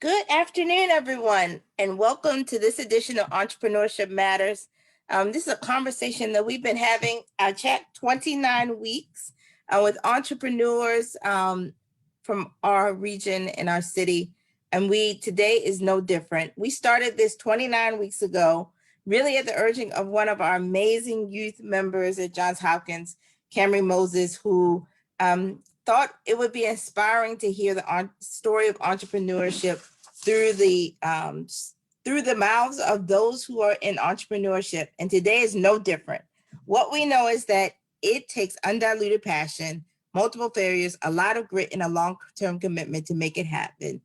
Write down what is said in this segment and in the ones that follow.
Good afternoon, everyone, and welcome to this edition of Entrepreneurship Matters. This is a conversation that we've been having, chat 29 weeks with entrepreneurs from our region and our city. And today is no different. We started this 29 weeks ago, really at the urging of one of our amazing youth members at Johns Hopkins, Camry Moses, who thought it would be inspiring to hear the story of entrepreneurship through the mouths of those who are in entrepreneurship. And today is no different. What we know is that it takes undiluted passion, multiple failures, a lot of grit, and a long-term commitment to make it happen.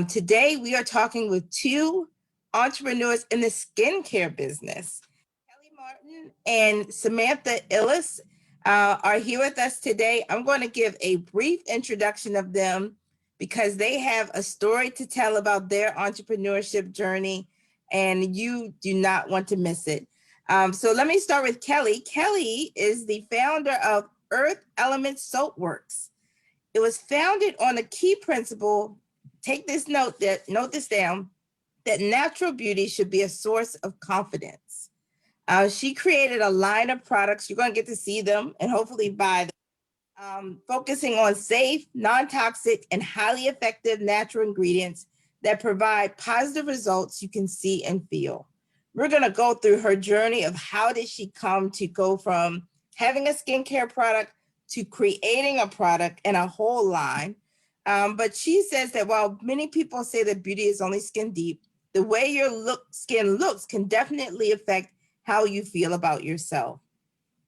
Today, we are talking with two entrepreneurs in the skincare business. Kellie Martin and Samantha Illis are here with us today. I'm going to give a brief introduction of them because they have a story to tell about their entrepreneurship journey, and you do not want to miss it. So let me start with Kellie. Kellie is the founder of Earth Element Soap Works. It was founded on a key principle. Note this down, that natural beauty should be a source of confidence. She created a line of products. You're going to get to see them and hopefully buy them, focusing on safe, non-toxic, and highly effective natural ingredients that provide positive results you can see and feel. We're going to go through her journey of how did she come to go from having a skincare product to creating a product and a whole line. But she says that while many people say that beauty is only skin deep, the way your skin looks can definitely affect how you feel about yourself.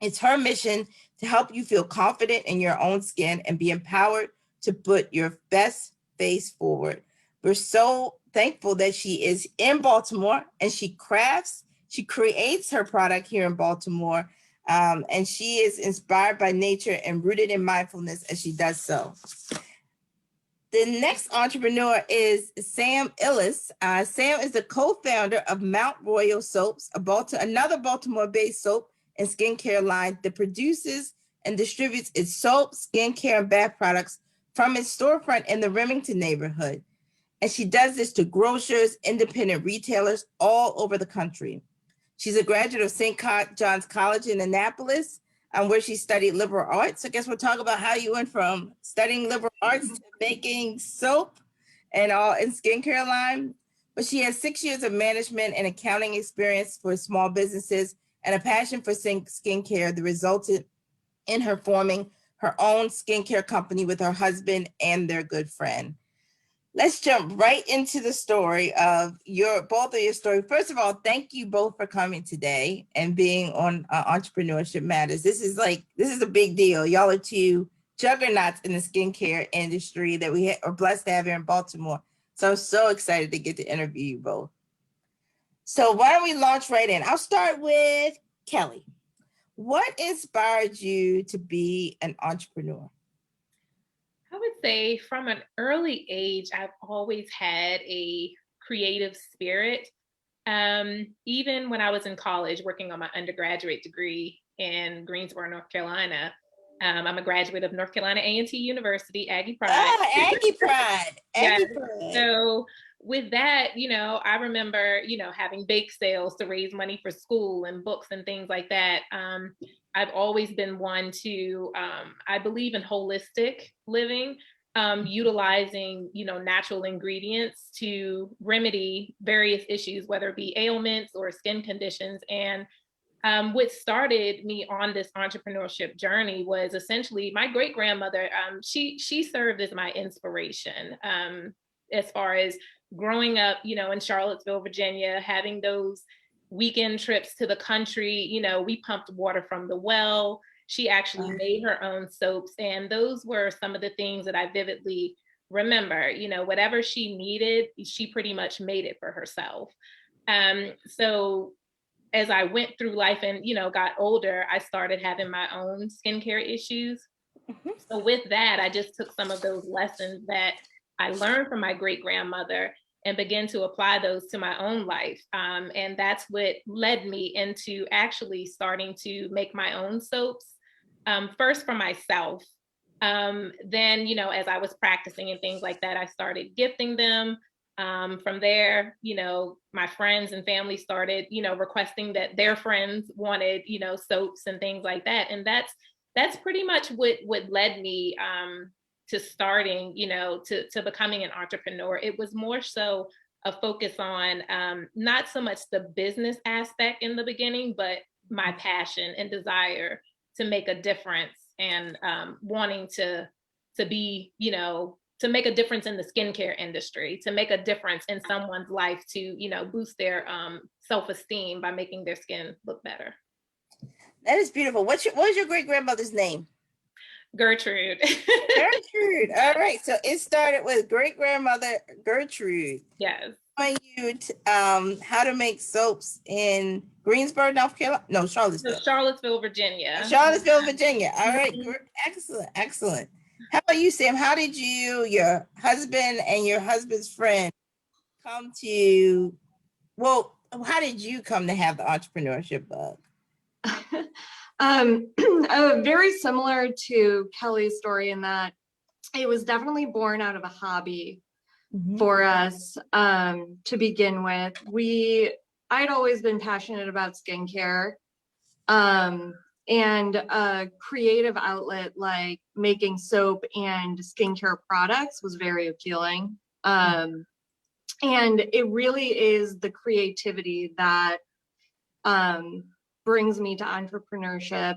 It's her mission to help you feel confident in your own skin and be empowered to put your best face forward. We're so thankful that she is in Baltimore and she creates her product here in Baltimore. And she is inspired by nature and rooted in mindfulness as she does so. The next entrepreneur is Sam Illis. Sam is the co-founder of Mount Royal Soaps, another Baltimore-based soap and skincare line that produces and distributes its soap, skincare, and bath products from its storefront in the Remington neighborhood. And she does this to grocers, independent retailers all over the country. She's a graduate of St. John's College in Annapolis, where she studied liberal arts. I guess we'll talk about how you went from studying liberal arts to making soap and skincare line. But she has 6 years of management and accounting experience for small businesses and a passion for skincare that resulted in her forming her own skincare company with her husband and their good friend. Let's jump right into the story of both of your story. First of all, thank you both for coming today and being on Entrepreneurship Matters. This is a big deal. Y'all are two juggernauts in the skincare industry that we are blessed to have here in Baltimore. So I'm so excited to get to interview you both. So why don't we launch right in? I'll start with Kellie. What inspired you to be an entrepreneur? I would say from an early age, I've always had a creative spirit. Even when I was in college working on my undergraduate degree in Greensboro, North Carolina, I'm a graduate of North Carolina A&T University, Aggie Pride. Ah, Aggie Pride. Aggie Pride. So with that, I remember, having bake sales to raise money for school and books and things like that. I've always been one to, I believe in holistic living, utilizing, natural ingredients to remedy various issues, whether it be ailments or skin conditions. And what started me on this entrepreneurship journey was essentially my great-grandmother. She served as my inspiration as far as growing up, in Charlottesville, Virginia, having those weekend trips to the country. We pumped water from the well. She actually made her own soaps. And those were some of the things that I vividly remember. Whatever she needed, she pretty much made it for herself. So as I went through life and, got older, I started having my own skincare issues. Mm-hmm. So with that, I just took some of those lessons that I learned from my great-grandmother and began to apply those to my own life. And that's what led me into actually starting to make my own soaps, first for myself. Then, as I was practicing and things like that, I started gifting them. From there, my friends and family started, requesting that their friends wanted, soaps and things like that. And that's pretty much what led me to starting, to becoming an entrepreneur. It was more so a focus on not so much the business aspect in the beginning, but my passion and desire to make a difference, and wanting to be, to make a difference in the skincare industry, to make a difference in someone's life, to, boost their self-esteem by making their skin look better. That is beautiful. What was your great grandmother's name? Gertrude. Gertrude. All right. So it started with great grandmother Gertrude. Yes. Showing you how to make soaps in Greensboro, North Carolina. No, Charlottesville. Charlottesville, Virginia. Charlottesville, Virginia. All right. Excellent. Excellent. How about you, Sam? How did you, your husband and your husband's friend come to, well, how did you come to have the entrepreneurship bug? Very similar to Kellie's story in that it was definitely born out of a hobby for us to begin with. I'd always been passionate about skincare, and a creative outlet like making soap and skincare products was very appealing. And it really is the creativity that brings me to entrepreneurship,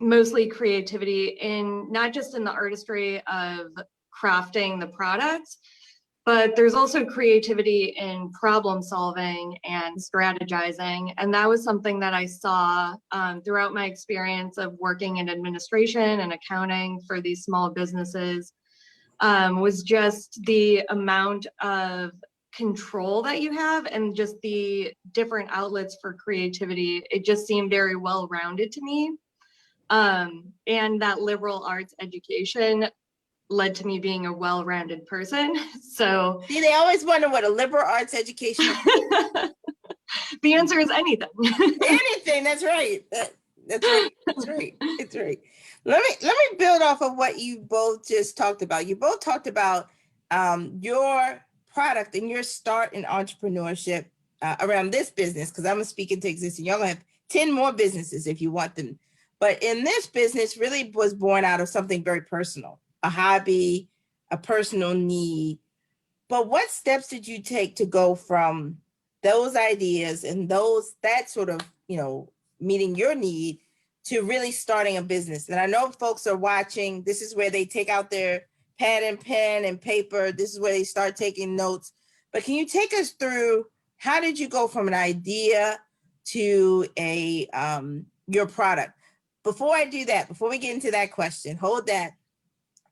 mostly creativity in not just in the artistry of crafting the products, but there's also creativity in problem solving and strategizing. And that was something that I saw throughout my experience of working in administration and accounting for these small businesses, was just the amount of control that you have and just the different outlets for creativity. It just seemed very well-rounded to me. And that liberal arts education led to me being a well-rounded person. So see, they always wonder what a liberal arts education is. The answer is anything. Anything. That's right. That's right. That's right. That's right. Let me build off of what you both just talked about. You both talked about your product and your start in entrepreneurship around this business, because I'm speaking to existing. Y'all gonna have 10 more businesses if you want them. But in this business really was born out of something very personal, a hobby, a personal need. But what steps did you take to go from those ideas and that sort of, meeting your need to really starting a business? And I know folks are watching. This is where they take out their pad and pen and paper. This is where they start taking notes. But can you take us through, how did you go from an idea to your product? Before I do that, before we get into that question, hold that.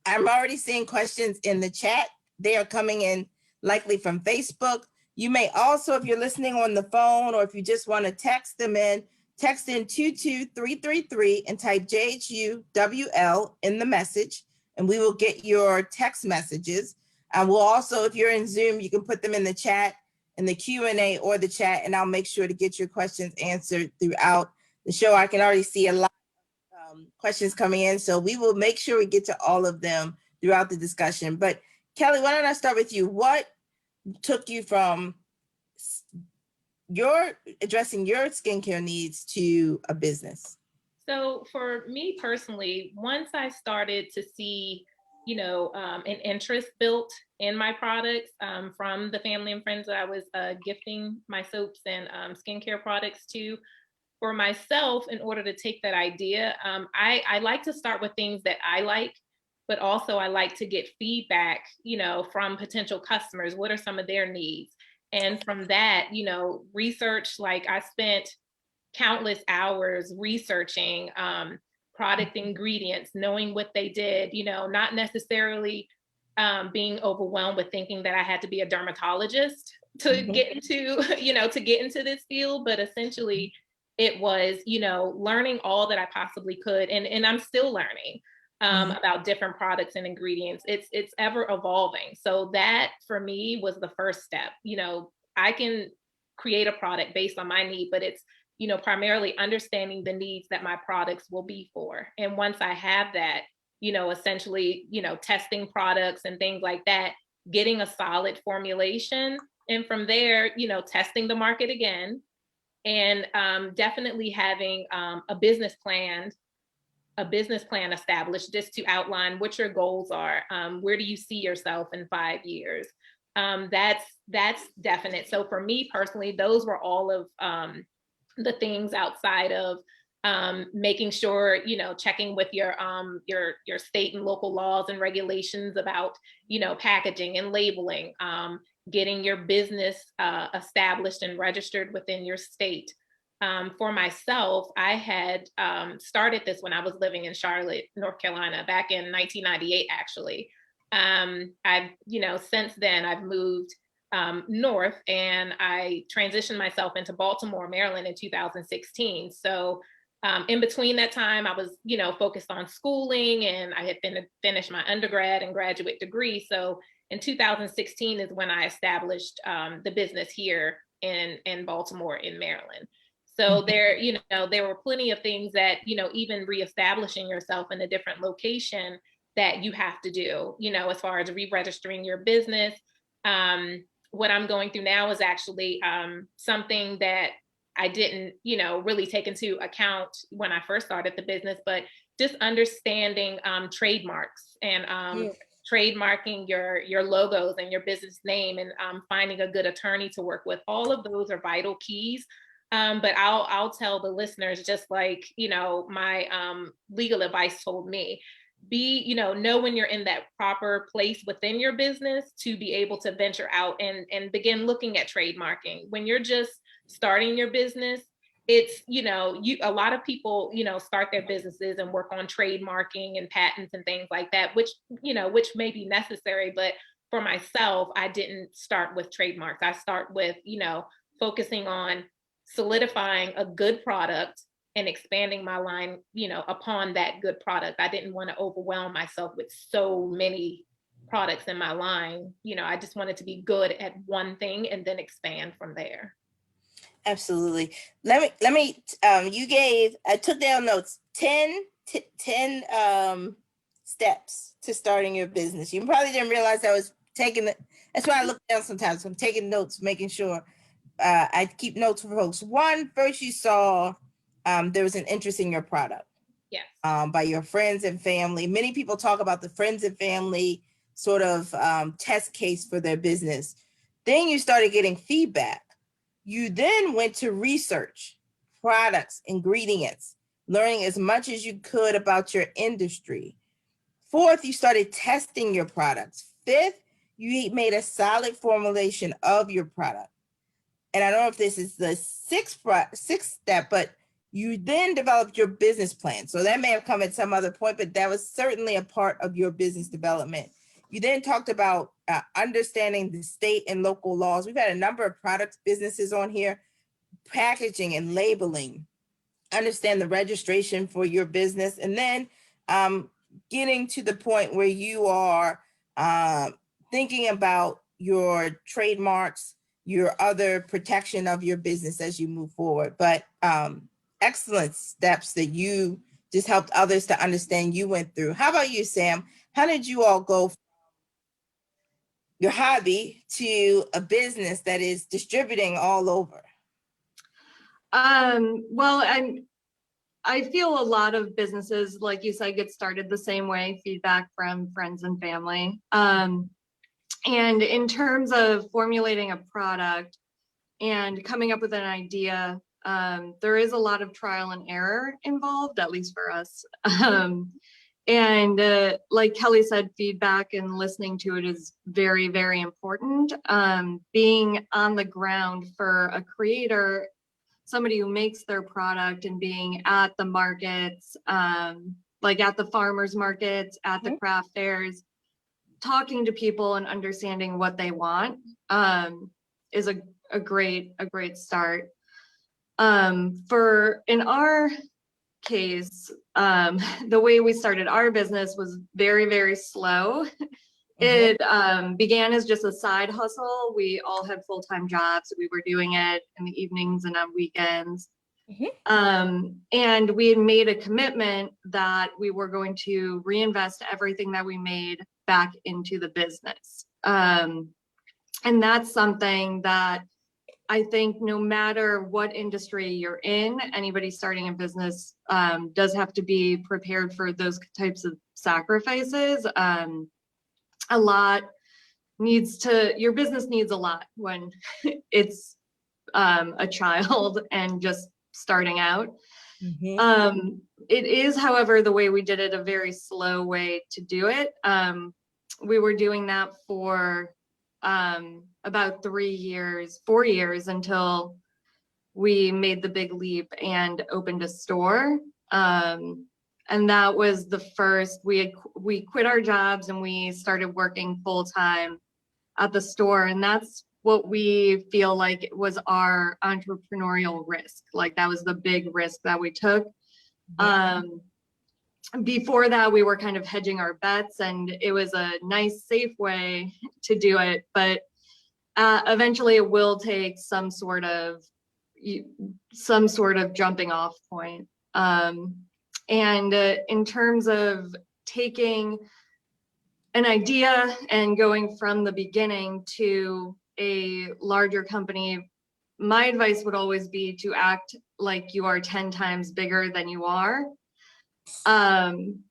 I'm already seeing questions in the chat. They are coming in likely from Facebook. You may also, if you're listening on the phone, or if you just want to text them in, text in 22333 and type JHUWL in the message, and we will get your text messages. And we'll also, if you're in Zoom, you can put them in the chat, in the Q&A or the chat, and I'll make sure to get your questions answered throughout the show. I can already see a lot of questions coming in, so we will make sure we get to all of them throughout the discussion. But Kellie, why don't I start with you? What took you from addressing your skincare needs to a business? So for me personally, once I started to see, an interest built in my products from the family and friends that I was gifting my soaps and skincare products to, for myself, in order to take that idea, I like to start with things that I like, but also I like to get feedback, from potential customers. What are some of their needs? And from that, research, like I spent countless hours researching product ingredients, knowing what they did, not necessarily being overwhelmed with thinking that I had to be a dermatologist to get into, to get into this field, but essentially it was, learning all that I possibly could. And I'm still learning about different products and ingredients. It's ever evolving. So that for me was the first step. I can create a product based on my need, but it's, primarily understanding the needs that my products will be for. And once I have that, essentially, testing products and things like that, getting a solid formulation. And from there, testing the market again, and definitely having a business plan established, just to outline what your goals are. Where do you see yourself in 5 years? That's definite. So for me personally, those were all of the things outside of making sure, checking with your state and local laws and regulations about, packaging and labeling, getting your business established and registered within your state. For myself, I had started this when I was living in Charlotte, North Carolina, back in 1998, actually. I've, since then I've moved north, and I transitioned myself into Baltimore, Maryland in 2016. So in between that time, I was, focused on schooling, and I had finished my undergrad and graduate degree. So in 2016 is when I established the business here in Baltimore, in Maryland. So there were plenty of things that, even reestablishing yourself in a different location that you have to do, as far as re-registering your business. What I'm going through now is actually something that I didn't, really take into account when I first started the business, but just understanding trademarks and trademarking your logos and your business name, and finding a good attorney to work with. All of those are vital keys. But I'll tell the listeners, just like, my legal advice told me, know when you're in that proper place within your business to be able to venture out and begin looking at trademarking. When you're just starting your business, it's, a lot of people, start their businesses and work on trademarking and patents and things like that, which may be necessary. But for myself, I didn't start with trademarks. I start with, focusing on solidifying a good product and expanding my line, upon that good product. I didn't want to overwhelm myself with so many products in my line. I just wanted to be good at one thing and then expand from there. Absolutely. Let me, I took down notes, 10 steps to starting your business. You probably didn't realize I was that's why I look down sometimes. I'm taking notes, making sure I keep notes for folks. First you saw there was an interest in your product. Yes. By your friends and family. Many people talk about the friends and family sort of test case for their business. Then you started getting feedback. You then went to research products, ingredients, learning as much as you could about your industry. Fourth, you started testing your products. Fifth, you made a solid formulation of your product. And I don't know if this is the sixth step, but you then developed your business plan. So that may have come at some other point, but that was certainly a part of your business development. You then talked about understanding the state and local laws. We've had a number of product businesses on here, packaging and labeling, understand the registration for your business, and then getting to the point where you are thinking about your trademarks, your other protection of your business as you move forward. But excellent steps that you just helped others to understand you went through. How about you, Sam? How did you all go from your hobby to a business that is distributing all over? Well, I feel a lot of businesses, like you said, get started the same way, feedback from friends and family. And in terms of formulating a product and coming up with an idea, there is a lot of trial and error involved, at least for us. And like Kellie said, feedback and listening to it is very, very important. Being on the ground for a creator, somebody who makes their product, and being at the markets, like at the farmers markets, at the craft fairs, talking to people and understanding what they want is a great start. In our case, the way we started our business was very, very slow. It began as just a side hustle. We all had full-time jobs. We were doing it in the evenings and on weekends. And we had made a commitment that we were going to reinvest everything that we made back into the business. And that's something that I think no matter what industry you're in, anybody starting a business does have to be prepared for those types of sacrifices. A lot your business needs a lot when it's a child and just starting out. It is, however, the way we did it, a very slow way to do it. We were doing that for about 4 years until we made the big leap and opened a store. And that was the first, we quit our jobs and we started working full time at the store. And that's what we feel like it was our entrepreneurial risk. Like that was the big risk that we took. Before that, we were kind of hedging our bets, and it was a nice, safe way to do it. But eventually, it will take some sort of jumping off point. And in terms of taking an idea and going from the beginning to a larger company, my advice would always be to act like you are 10 times bigger than you are. And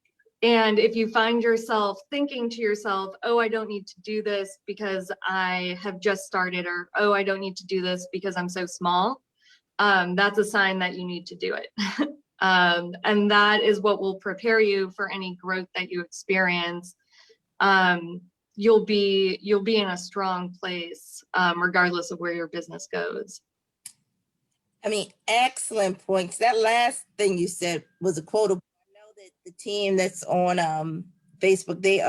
if you find yourself thinking to yourself, oh, I don't need to do this because I have just started, or, oh, I don't need to do this because I'm so small, that's a sign that you need to do it. And that is what will prepare you for any growth that you experience. You'll be in a strong place, regardless of where your business goes. I mean, excellent points. That last thing you said was a quotable. I know that the team that's on Facebook, they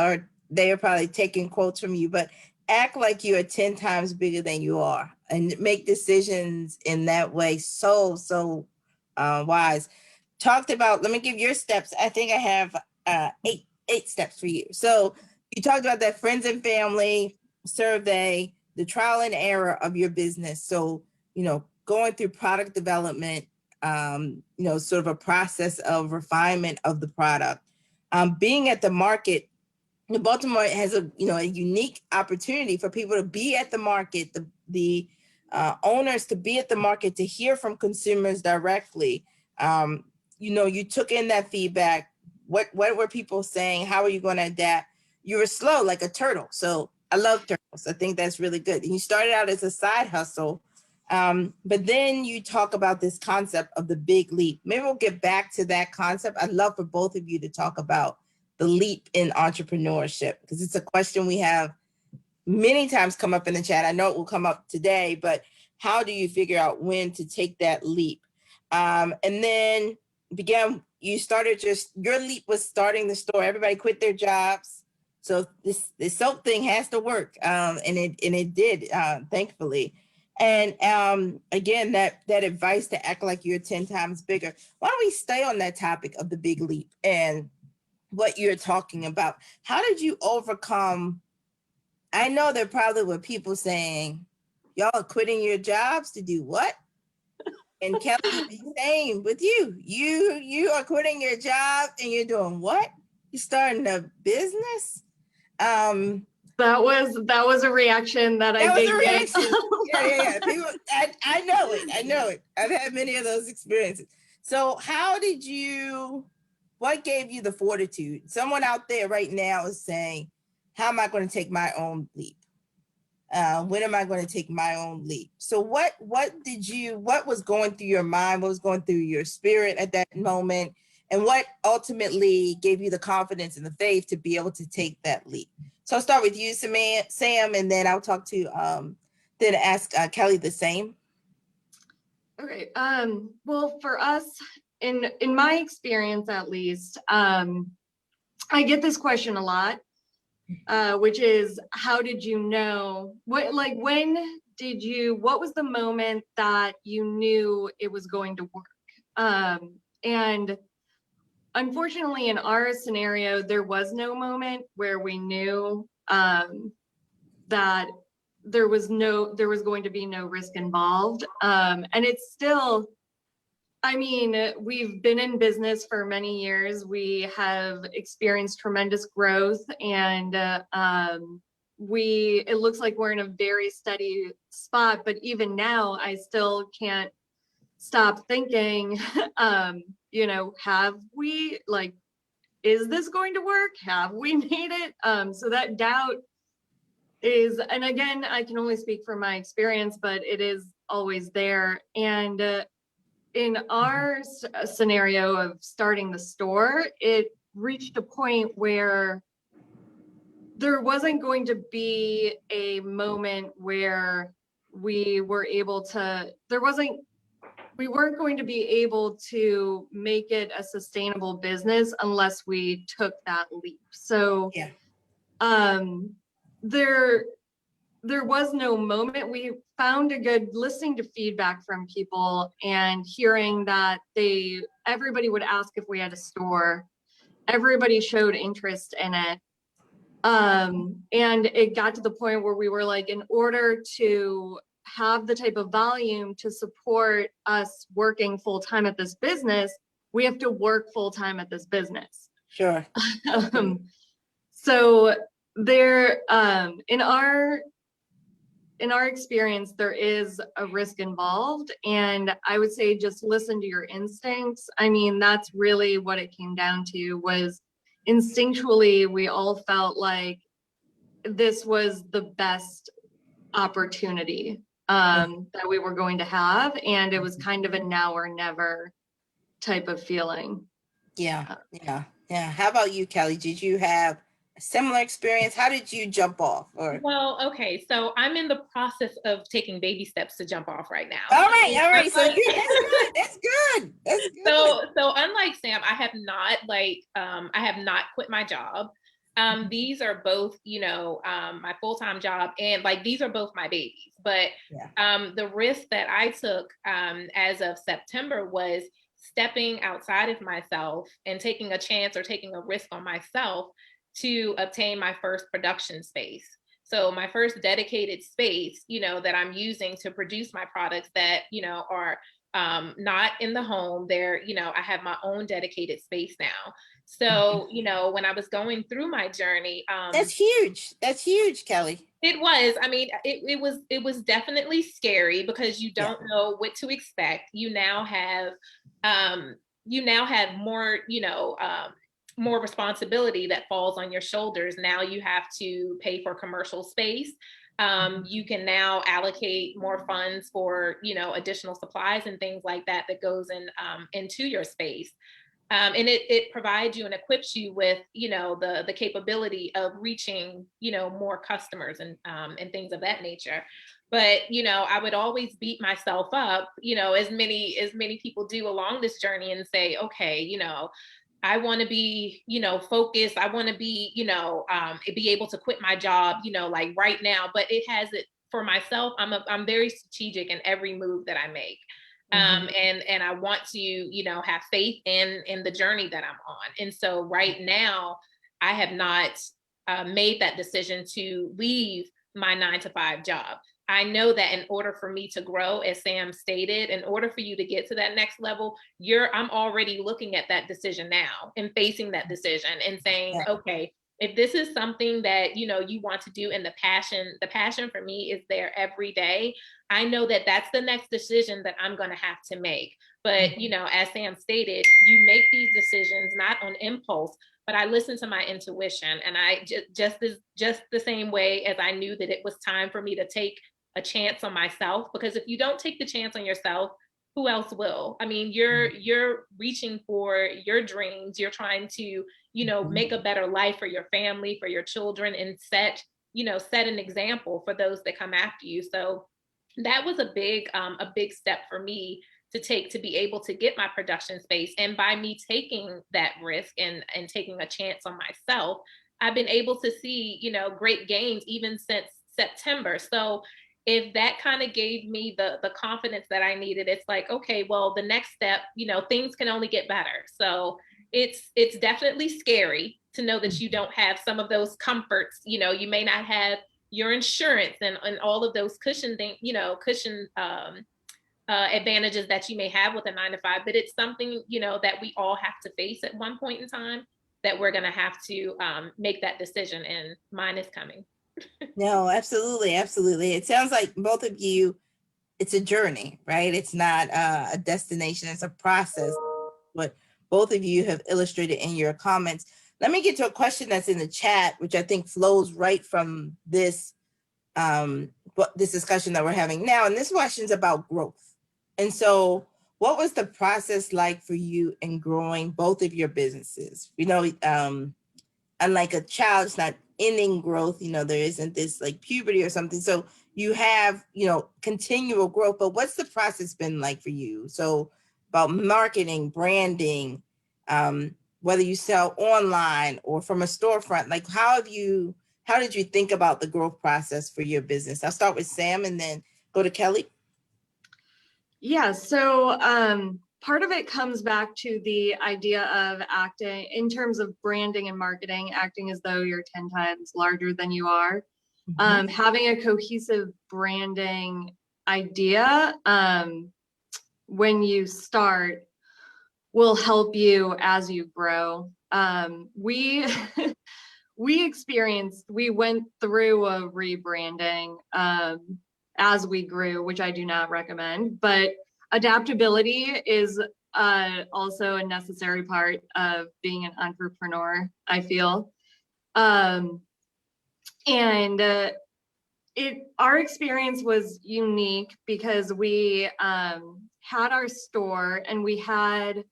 are probably taking quotes from you, but act like you are 10 times bigger than you are and make decisions in that way. So wise. Talked about, let me give your steps. I think I have eight steps for you. So you talked about that friends and family survey, the trial and error of your business. So, going through product development, sort of a process of refinement of the product. Being at the market, Baltimore has a unique opportunity for people to be at the market, the owners to be at the market, to hear from consumers directly. You took in that feedback. What were people saying? How are you going to adapt? You were slow like a turtle. So I love turtles. I think that's really good. And you started out as a side hustle. But then you talk about this concept of the big leap. Maybe we'll get back to that concept. I'd love for both of you to talk about the leap in entrepreneurship, because it's a question we have many times come up in the chat. I know it will come up today, but how do you figure out when to take that leap? And then your leap was starting the store. Everybody quit their jobs. So this soap thing has to work. And it did, thankfully. And again, that advice to act like you're 10 times bigger. Why don't we stay on that topic of the big leap and what you're talking about? How did you overcome? I know there probably were people saying, y'all are quitting your jobs to do what? And Kellie, the same with you. You are quitting your job and you're doing what? You're starting a business? That was a reaction that I did get. Yeah. People, I know it. I've had many of those experiences. So what gave you the fortitude? Someone out there right now is saying, how am I going to take my own leap? When am I going to take my own leap? So what was going through your mind? What was going through your spirit at that moment? And what ultimately gave you the confidence and the faith to be able to take that leap? So I'll start with you, Sam, and then I'll talk to, then ask Kellie the same. Okay. Well, for us, in my experience, at least, I get this question a lot, which is, how did you know? What was the moment that you knew it was going to work? And unfortunately, in our scenario, there was no moment where we knew that there was going to be no risk involved. And it's still, we've been in business for many years. We have experienced tremendous growth, and it looks like we're in a very steady spot, but even now I still can't stop thinking, have we, like, is this going to work? Have we made it? So that doubt is, and again, I can only speak from my experience, but it is always there. And in our scenario of starting the store, it reached a point where there wasn't going to be a moment where we weren't going to be able to make it a sustainable business unless we took that leap. So Yeah. There was no moment. We found a good listening to feedback from people and hearing that everybody would ask if we had a store. Everybody showed interest in it. And it got to the point where we were like, in order to have the type of volume to support us working full time at this business, we have to work full time at this business. Sure. So there, in our experience, there is a risk involved, and I would say just listen to your instincts. I mean, that's really what it came down to, was instinctually, we all felt like this was the best opportunity that we were going to have, and it was kind of a now or never type of feeling. Yeah. How about you, Kellie? Did you have a similar experience? How did you jump off? Well, okay, so I'm in the process of taking baby steps to jump off right now. All right. So that's good. So unlike Sam, I have not quit my job. These are both, my full-time job, and like, these are both my babies. But the risk that I took as of September was stepping outside of myself and taking a chance or taking a risk on myself to obtain my first production space. So my first dedicated space, that I'm using to produce my products that, are not in the home. They're, I have my own dedicated space now. So, when I was going through my journey, that's huge. That's huge, Kellie. It was. I mean, it was definitely scary because you don't know what to expect. You now have more, more responsibility that falls on your shoulders. Now you have to pay for commercial space. You can now allocate more funds for, additional supplies and things like that goes into your space. And it provides you and equips you with, the capability of reaching, more customers and things of that nature. But, I would always beat myself up, as many people do along this journey, and say, okay, I want to be, focused. I want to be, be able to quit my job, like right now. But it has it for myself. I'm very strategic in every move that I make. And I want to, have faith in the journey that I'm on. And so right now, I have not made that decision to leave my 9-to-5 job. I know that in order for me to grow, as Sam stated, in order for you to get to that next level, I'm already looking at that decision now and facing that decision and saying, okay, if this is something that, you want to do, and the passion for me is there every day, I know that that's the next decision that I'm going to have to make. But, as Sam stated, you make these decisions not on impulse, but I listen to my intuition. And I just the same way as I knew that it was time for me to take a chance on myself, because if you don't take the chance on yourself, who else will? I mean, you're reaching for your dreams. You're trying to, make a better life for your family, for your children, and set an example for those that come after you. So that was a big step for me to take, to be able to get my production space. And by me taking that risk and taking a chance on myself, I've been able to see, great gains even since September. So if that kind of gave me the confidence that I needed, it's like, okay, well, the next step, things can only get better. So it's definitely scary to know that you don't have some of those comforts. You may not have your insurance and all of those cushion advantages that you may have with a 9-to-5, but it's something, that we all have to face at one point in time, that we're going to have to make that decision, and mine is coming. No, absolutely, absolutely. It sounds like both of you, it's a journey, right? It's not a destination, it's a process. What both of you have illustrated in your comments. Let me get to a question that's in the chat, which I think flows right from this this discussion that we're having now. And this question is about growth. And so what was the process like for you in growing both of your businesses? Unlike a child, it's not ending growth, there isn't this like puberty or something. So you have, continual growth, but what's the process been like for you? So about marketing, branding, whether you sell online or from a storefront, like how did you think about the growth process for your business? I'll start with Sam and then go to Kellie. Yeah, so part of it comes back to the idea of acting in terms of branding and marketing, acting as though you're 10 times larger than you are. Having a cohesive branding idea when you start will help you as you grow. We went through a rebranding as we grew, which I do not recommend, but adaptability is also a necessary part of being an entrepreneur, I feel. Our experience was unique because we had our store and we had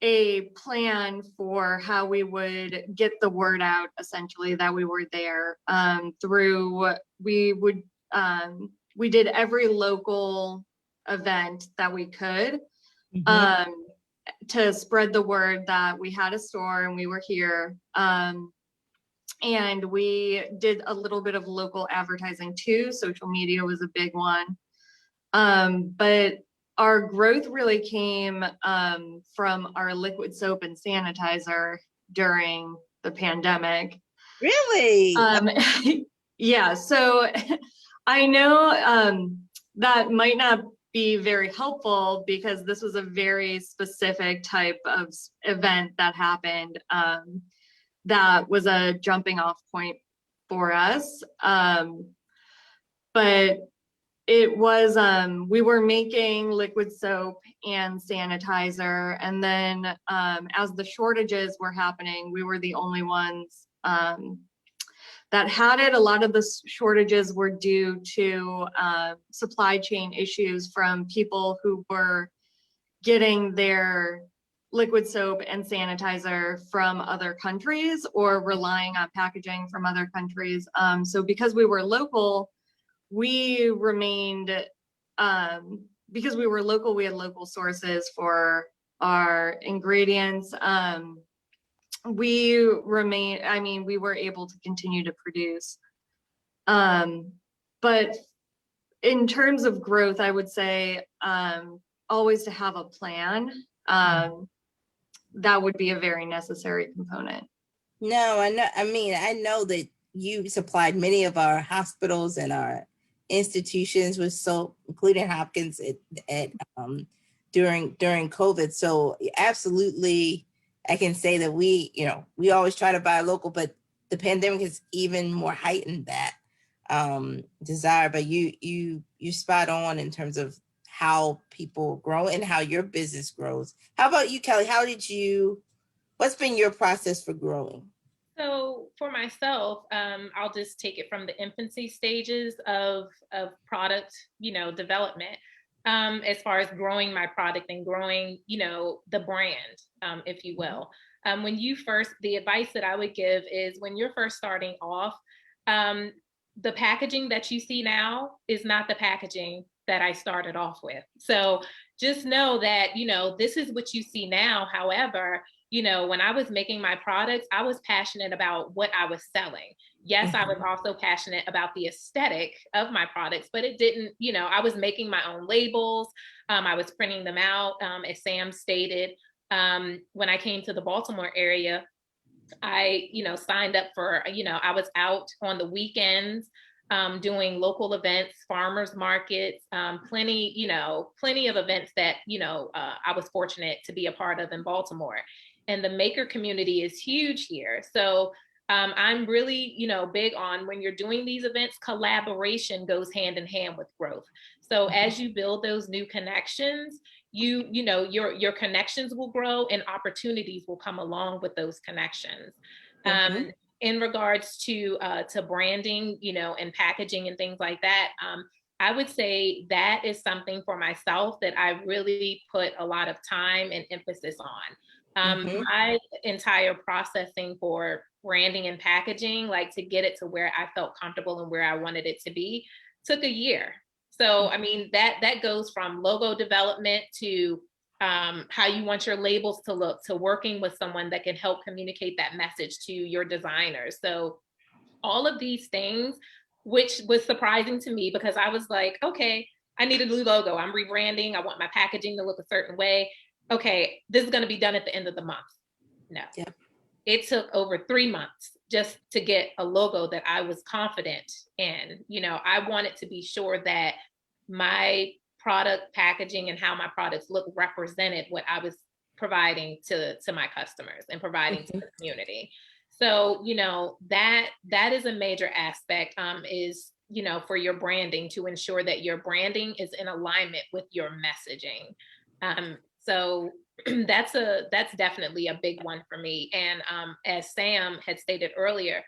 a plan for how we would get the word out, essentially, that we were there we did every local event that we could to spread the word that we had a store and we were here. And we did a little bit of local advertising too. Social media was a big one. But our growth really came from our liquid soap and sanitizer during the pandemic. Really? Yeah, so I know that might not be very helpful because this was a very specific type of event that happened that was a jumping off point for us. But it was, we were making liquid soap and sanitizer. And then as the shortages were happening, we were the only ones that had it. A lot of the shortages were due to supply chain issues from people who were getting their liquid soap and sanitizer from other countries or relying on packaging from other countries. So because we were local, we remained, because we were local, we had local sources for our ingredients. We were able to continue to produce. But in terms of growth, I would say always to have a plan. That would be a very necessary component. No, I know. I know that you supplied many of our hospitals and our institutions with soap, including Hopkins during COVID. So absolutely, I can say that we always try to buy local, but the pandemic has even more heightened that desire. But you spot on in terms of how people grow and how your business grows. How about you, Kellie? What's been your process for growing? So for myself, I'll just take it from the infancy stages of product, development, as far as growing my product and growing, the brand, if you will. The advice that I would give is when you're first starting off, the packaging that you see now is not the packaging that I started off with. So just know that, this is what you see now. However, when I was making my products, I was passionate about what I was selling. Yes, I was also passionate about the aesthetic of my products, but it didn't, I was making my own labels. I was printing them out. As Sam stated, when I came to the Baltimore area, I, signed up for, I was out on the weekends doing local events, farmers markets, plenty of events that, I was fortunate to be a part of in Baltimore. And the maker community is huge here. So I'm really, big on when you're doing these events, collaboration goes hand in hand with growth. So as you build those new connections, your connections will grow and opportunities will come along with those connections. In regards to branding, and packaging and things like that, I would say that is something for myself that I really put a lot of time and emphasis on. My entire processing for branding and packaging, like to get it to where I felt comfortable and where I wanted it to be, took a year. So, I mean, that goes from logo development to how you want your labels to look, to working with someone that can help communicate that message to your designers. So all of these things, which was surprising to me because I was like, okay, I need a new logo. I'm rebranding. I want my packaging to look a certain way. Okay, this is going to be done at the end of the month. No, it took over 3 months just to get a logo that I was confident in. I wanted to be sure that my product packaging and how my products look represented what I was providing to my customers and providing to the community. So, that is a major aspect, is, for your branding, to ensure that your branding is in alignment with your messaging. So that's definitely a big one for me. And as Sam had stated earlier,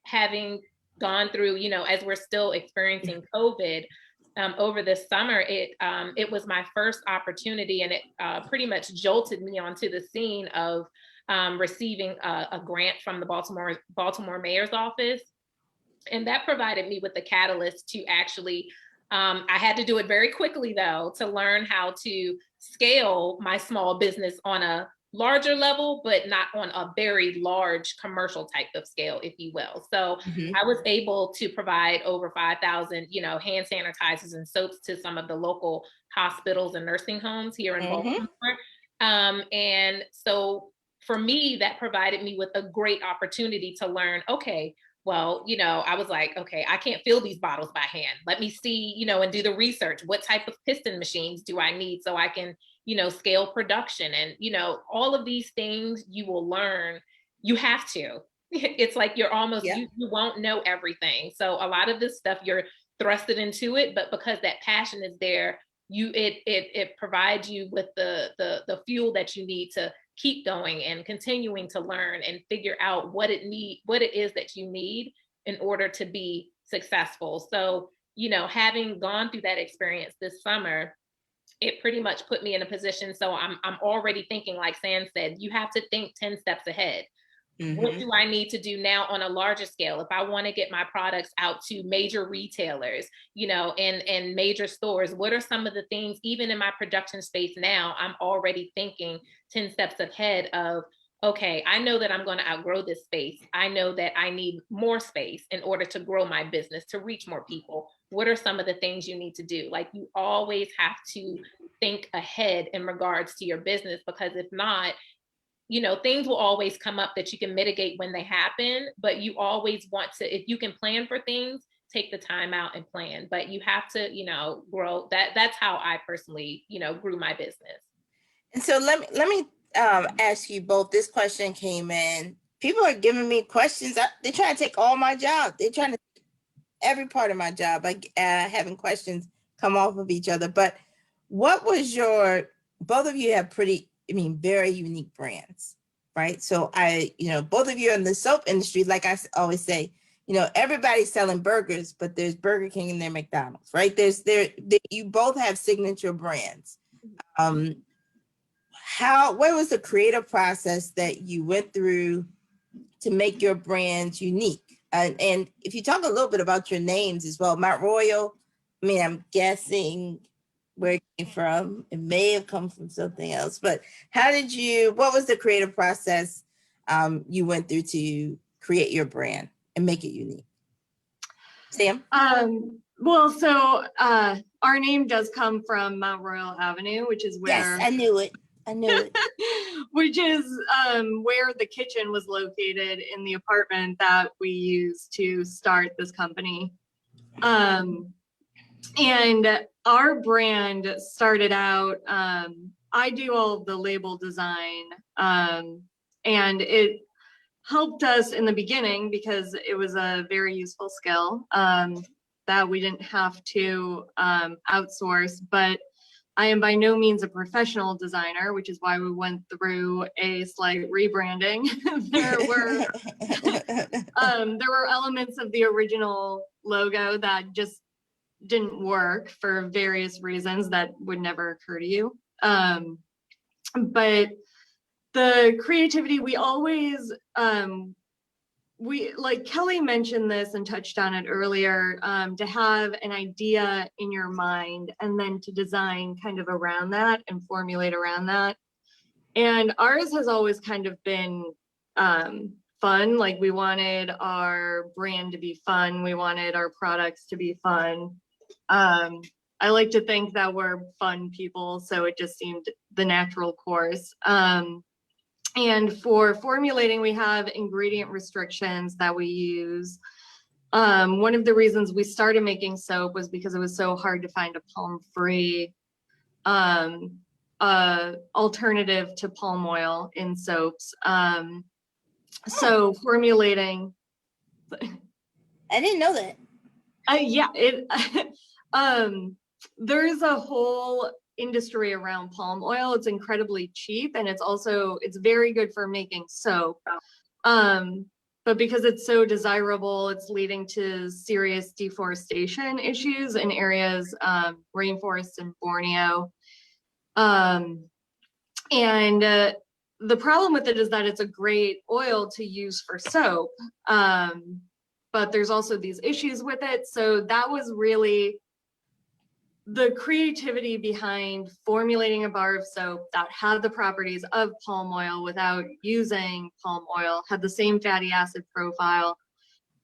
having gone through, as we're still experiencing COVID, over this summer, it was my first opportunity, and it pretty much jolted me onto the scene of receiving a grant from the Baltimore Mayor's office. And that provided me with the catalyst to actually, I had to do it very quickly though, to learn how to scale my small business on a larger level, but not on a very large commercial type of scale, if you will. So I was able to provide over 5,000, hand sanitizers and soaps to some of the local hospitals and nursing homes here in Baltimore. And so for me, that provided me with a great opportunity to learn, okay, well, I was like, okay, I can't fill these bottles by hand. Let me see, and do the research. What type of piston machines do I need so I can, scale production? And, all of these things you will learn. You have to. It's like you're almost, you won't know everything. So a lot of this stuff you're thrusted into it, but because that passion is there, it provides you with the fuel that you need to keep going and continuing to learn and figure out what it is that you need in order to be successful. So, having gone through that experience this summer, it pretty much put me in a position. So I'm already thinking, like Sam said, you have to think 10 steps ahead. What do I need to do now on a larger scale? If I want to get my products out to major retailers, and major stores, what are some of the things, even in my production space now, I'm already thinking 10 steps ahead of, okay, I know that I'm going to outgrow this space. I know that I need more space in order to grow my business, to reach more people. What are some of the things you need to do? Like, you always have to think ahead in regards to your business, because if not, things will always come up that you can mitigate when they happen, but you always want to, if you can plan for things, take the time out and plan. But you have to, grow. That's how I personally, grew my business. And so let me ask you both. This question came in. People are giving me questions. They're trying to take all my job. They're trying to every part of my job, like having questions come off of each other. But what was both of you have very unique brands, right? So both of you are in the soap industry. Like I always say, everybody's selling burgers, but there's Burger King and there's McDonald's, right? You both have signature brands. What was the creative process that you went through to make your brands unique? And if you talk a little bit about your names as well, Mount Royal, I'm guessing where it came from. It may have come from something else, but what was the creative process you went through to create your brand and make it unique? Sam? Well, so our name does come from Mount Royal Avenue, which is where— Yes, I knew it. which is where the kitchen was located in the apartment that we used to start this company. And our brand started out, I do all of the label design, and helped us in the beginning because it was a very useful skill that we didn't have to outsource. But I am by no means a professional designer, which is why we went through a slight rebranding. There were elements of the original logo that just didn't work for various reasons that would never occur to you. But the creativity, we always, like Kellie mentioned this and touched on it earlier, to have an idea in your mind and then to design kind of around that and formulate around that. And ours has always kind of been fun. Like we wanted our brand to be fun. We wanted our products to be fun. I like to think that we're fun people, so it just seemed the natural course. And for formulating, we have ingredient restrictions that we use. One of the reasons we started making soap was because it was so hard to find a palm-free alternative to palm oil in soaps. So formulating. I didn't know that. Yeah, there's a whole industry around palm oil. It's incredibly cheap, and it's very good for making soap. But because it's so desirable, it's leading to serious deforestation issues in areas, rainforests in Borneo. And the problem with it is that it's a great oil to use for soap. But there's also these issues with it. So that was really the creativity behind formulating a bar of soap that had the properties of palm oil without using palm oil, had the same fatty acid profile.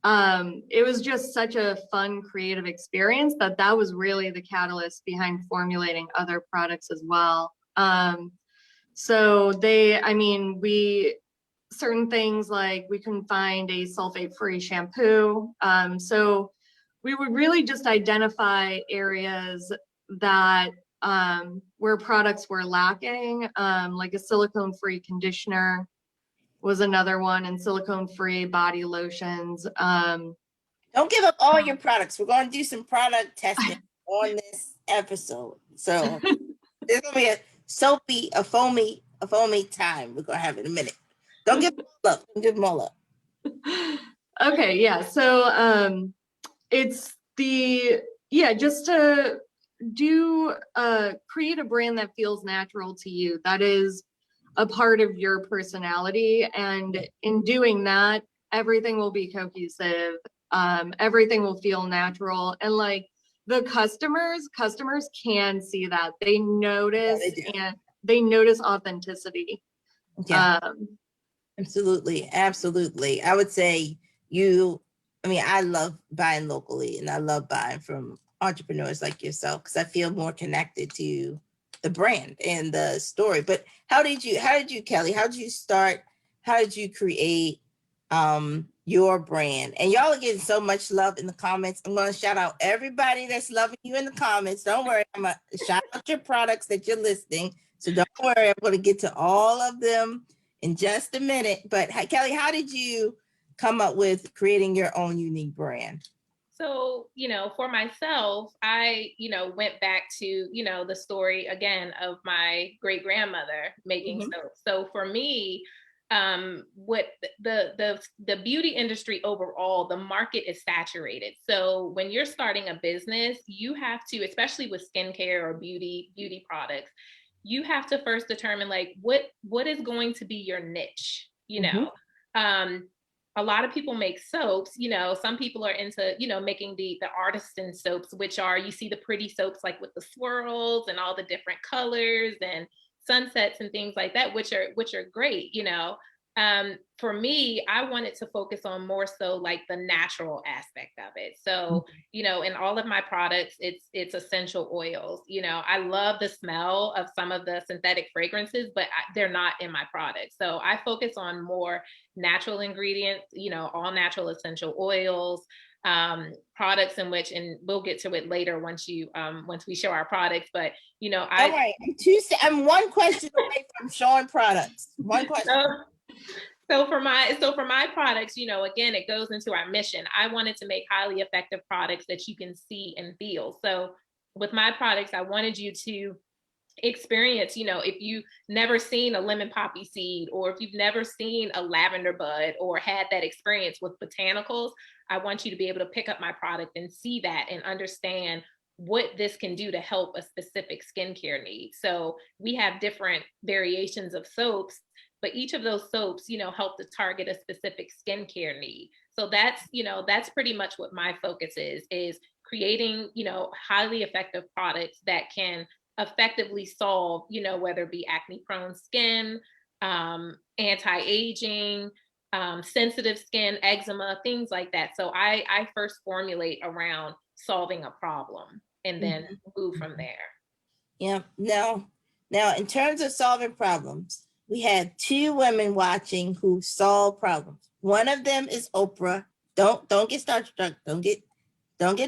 It was just such a fun, creative experience that was really the catalyst behind formulating other products as well. So certain things like we couldn't find a sulfate-free shampoo. So we would really just identify areas that where products were lacking, like a silicone-free conditioner was another one, and silicone-free body lotions. Don't give up all your products. We're going to do some product testing on this episode. So there's going to be a foamy time we're going to have in a minute. Don't give them all up. Don't give them all up. Okay, yeah. So it's just to create a brand that feels natural to you. That is a part of your personality. And in doing that, everything will be cohesive. Everything will feel natural. And like the customers can see that. They notice, and they notice authenticity. Yeah. Absolutely. I would say I love buying locally, and I love buying from entrepreneurs like yourself because I feel more connected to the brand and the story. But how did you, Kellie, how did you start? How did you create your brand? And y'all are getting so much love in the comments. I'm going to shout out everybody that's loving you in the comments. Don't worry. I'm going to shout out your products that you're listing. So don't worry. I'm going to get to all of them in just a minute. But Kellie, how did you come up with creating your own unique brand? So, for myself, I, went back to, the story again of my great grandmother making soap. So for me, what the beauty industry overall, the market is saturated. So when you're starting a business, you have to, especially with skincare or beauty products, you have to first determine like what is going to be your niche. A lot of people make soaps, some people are into, making the artisan soaps, which are, you see the pretty soaps like with the swirls and all the different colors and sunsets and things like that, which are great. For me, I wanted to focus on more so like the natural aspect of it. So, in all of my products, it's essential oils. I love the smell of some of the synthetic fragrances, but they're not in my products. So I focus on more natural ingredients, all natural essential oils, products in which, and we'll get to it later once we show our products, but I'm one question away from showing products. One question. So for my products, you know, again, it goes into our mission. I wanted to make highly effective products that you can see and feel. So with my products, I wanted you to experience, you know, if you've never seen a lemon poppy seed, or if you've never seen a lavender bud or had that experience with botanicals, I want you to be able to pick up my product and see that and understand what this can do to help a specific skincare need. So we have different variations of soaps, but each of those soaps, you know, help to target a specific skincare need. So that's, you know, that's pretty much what my focus is creating, you know, highly effective products that can effectively solve, you know, whether it be acne prone skin, anti-aging, sensitive skin, eczema, things like that. So I first formulate around solving a problem and then move from there. Yeah. Now, in terms of solving problems, we had two women watching who solve problems. One of them is Oprah. Don't get starstruck. Don't get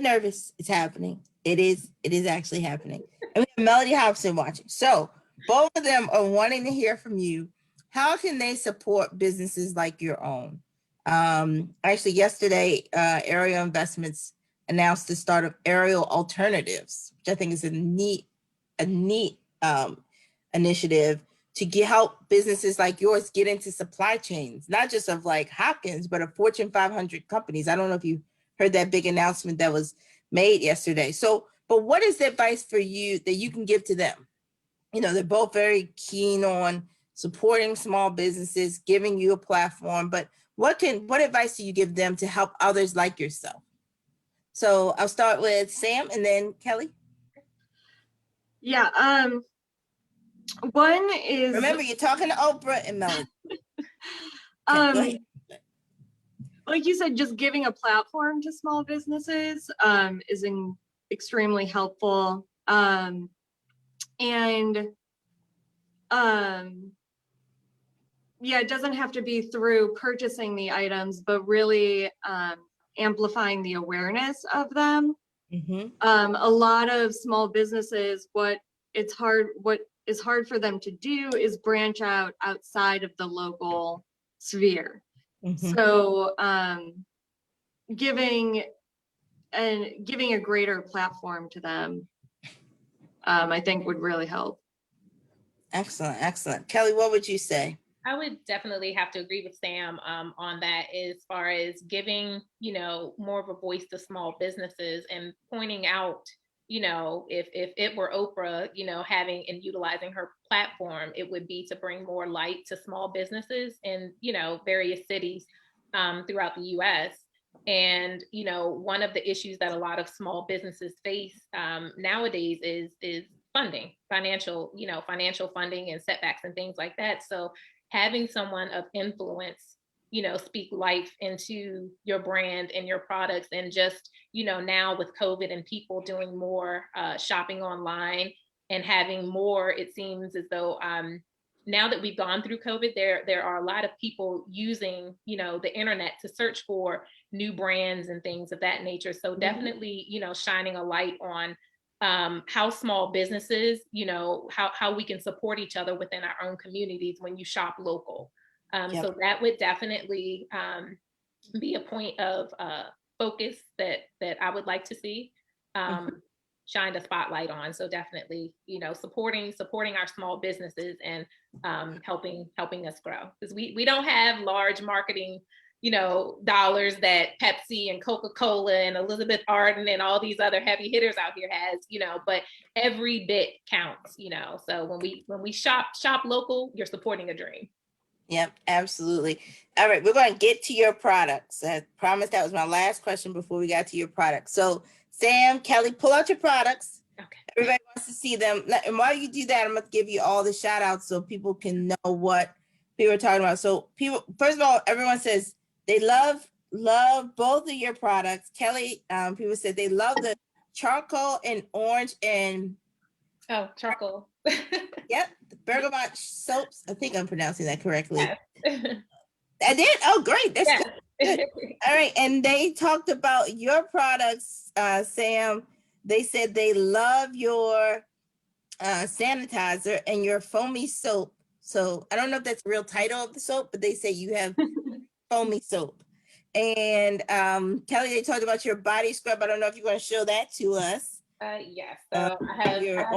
nervous. It's happening. It is actually happening. And we have Melody Hobson watching. So both of them are wanting to hear from you. How can they support businesses like your own? Actually, yesterday, Ariel Investments announced the start of Ariel Alternatives, which I think is a neat initiative to help businesses like yours get into supply chains, not just of like Hopkins, but of Fortune 500 companies. I don't know if you heard that big announcement that was made yesterday. So, but what is the advice for you that you can give to them? You know, they're both very keen on supporting small businesses, giving you a platform, but what advice do you give them to help others like yourself? So I'll start with Sam and then Kellie. Yeah. One is, remember, you're talking to Oprah and Melody. like you said, just giving a platform to small businesses is extremely helpful. Yeah, it doesn't have to be through purchasing the items, but really amplifying the awareness of them. A lot of small businesses, what is hard for them to do is branch out outside of the local sphere. So giving a greater platform to them, I think would really help. Excellent. Kellie, what would you say? I would definitely have to agree with Sam on that, as far as giving, you know, more of a voice to small businesses and pointing out, you know, if it were Oprah, you know, having and utilizing her platform, it would be to bring more light to small businesses in, you know, various cities throughout the US. And, you know, one of the issues that a lot of small businesses face nowadays is financial funding and setbacks and things like that. So having someone of influence, you know, speak life into your brand and your products, and just, you know, now with COVID and people doing more shopping online and having more, it seems as though now that we've gone through COVID, there are a lot of people using, you know, the internet to search for new brands and things of that nature. So definitely, you know, shining a light on how small businesses, you know, how we can support each other within our own communities when you shop local. So that would definitely be a point of focus that I would like to see shined a spotlight on. So definitely, you know, supporting our small businesses and helping us grow, because we don't have large marketing, you know, dollars that Pepsi and Coca-Cola and Elizabeth Arden and all these other heavy hitters out here has, you know, but every bit counts, you know. So when we shop local, you're supporting a dream. Yep, absolutely. All right, we're going to get to your products. I promised that was my last question before we got to your products. So Sam, Kellie, pull out your products. Okay. Everybody wants to see them. And while you do that, I'm going to give you all the shout outs so people can know what people are talking about. So people, first of all, everyone says they love both of your products. Kellie, people said they love the charcoal and orange and charcoal. Yep, the bergamot soaps. I think I'm pronouncing that correctly. Yes. I did? Oh, great. That's Yes. good. All right. And they talked about your products, Sam. They said they love your sanitizer and your foamy soap. So I don't know if that's the real title of the soap, but they say you have foamy soap. And Kellie, they talked about your body scrub. I don't know if you're going to show that to us. Yes. So I have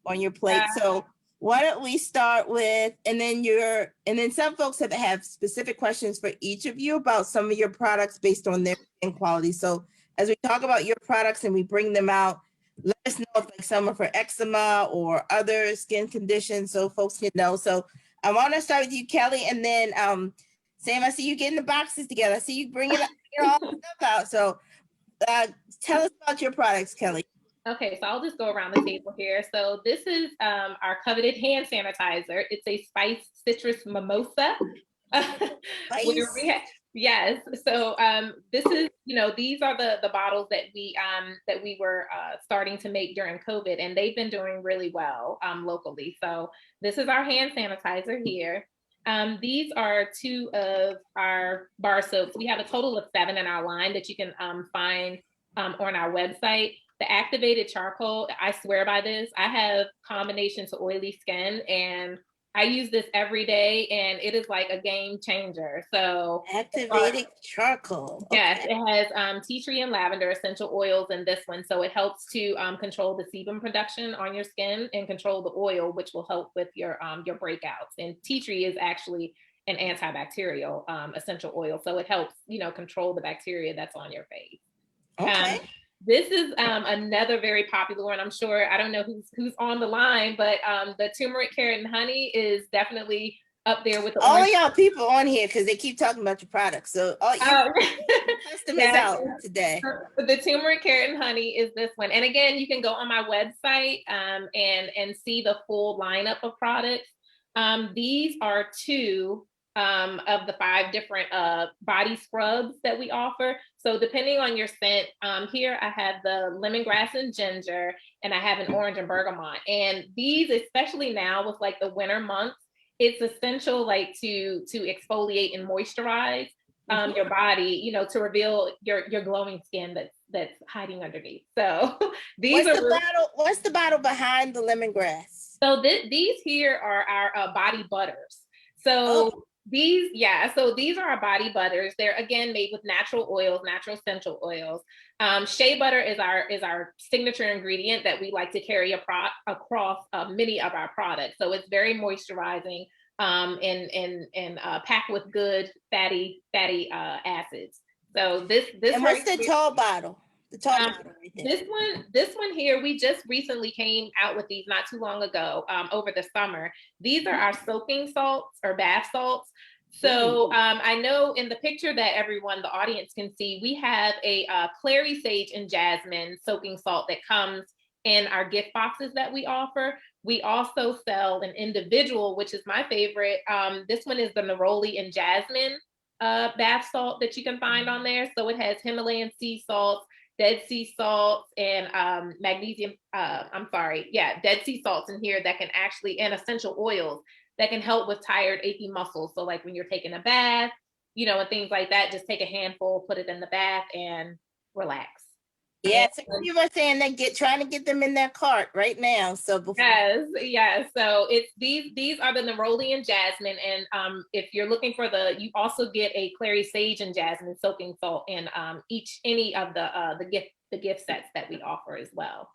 on your plate. So why don't we start with, and then some folks have specific questions for each of you about some of your products based on their skin quality. So as we talk about your products and we bring them out, let us know if like some are for eczema or other skin conditions so folks can know. So I want to start with you, Kellie, and then Sam, I see you getting the boxes together. I see you bringing all the stuff out. So tell us about your products, Kellie. Okay, so I'll just go around the table here. So this is our coveted hand sanitizer. It's a spiced citrus mimosa. Yes. So this is, these are the bottles that we were starting to make during COVID, and they've been doing really well locally. So this is our hand sanitizer here. These are 2 of our bar soaps. We have a total of 7 in our line that you can find on our website. The activated charcoal, I swear by this. I have combination to oily skin, and I use this every day, and it is like a game changer. So activated charcoal. Yes, it has tea tree and lavender essential oils in this one. So it helps to control the sebum production on your skin and control the oil, which will help with your breakouts. And tea tree is actually an antibacterial essential oil. So it helps, control the bacteria that's on your face. Okay. This is another very popular one. I'm sure, I don't know who's on the line, but the turmeric, carrot, and honey is definitely up there with all of y'all people on here because they keep talking about your products. So all your customers out today. The turmeric, carrot, and honey is this one. And again, you can go on my website and see the full lineup of products. These are 2 of the 5 different body scrubs that we offer. So depending on your scent, here I have the lemongrass and ginger, and I have an orange and bergamot. And these, especially now with like the winter months, it's essential like to exfoliate and moisturize your body, to reveal your glowing skin that's hiding underneath. So these what's the bottle behind the lemongrass? So these here are our body butters. So these are our body butters. They're again made with natural oils, natural essential oils. Shea butter is our signature ingredient that we like to carry across many of our products. So it's very moisturizing and packed with good fatty acids. So this and what's the tall bottle? The tall bottle right there. This one here, we just recently came out with these not too long ago, over the summer. These are our soaking salts or bath salts. So I know in the picture that the audience can see, we have a clary sage and jasmine soaking salt that comes in our gift boxes that we offer. We also sell an individual, which is my favorite. This one is the neroli and jasmine bath salt that you can find on there. So it has Himalayan sea salts, Dead Sea salts, and Dead Sea salts in here that can actually, and essential oils that can help with tired, achy muscles. So like when you're taking a bath, and things like that, just take a handful, put it in the bath, and relax. Yeah, so you were saying that trying to get them in their cart right now. So yes. So it's these are the neroli and jasmine, and if you're looking for you also get a clary sage and jasmine soaking salt in any of the gift sets that we offer as well.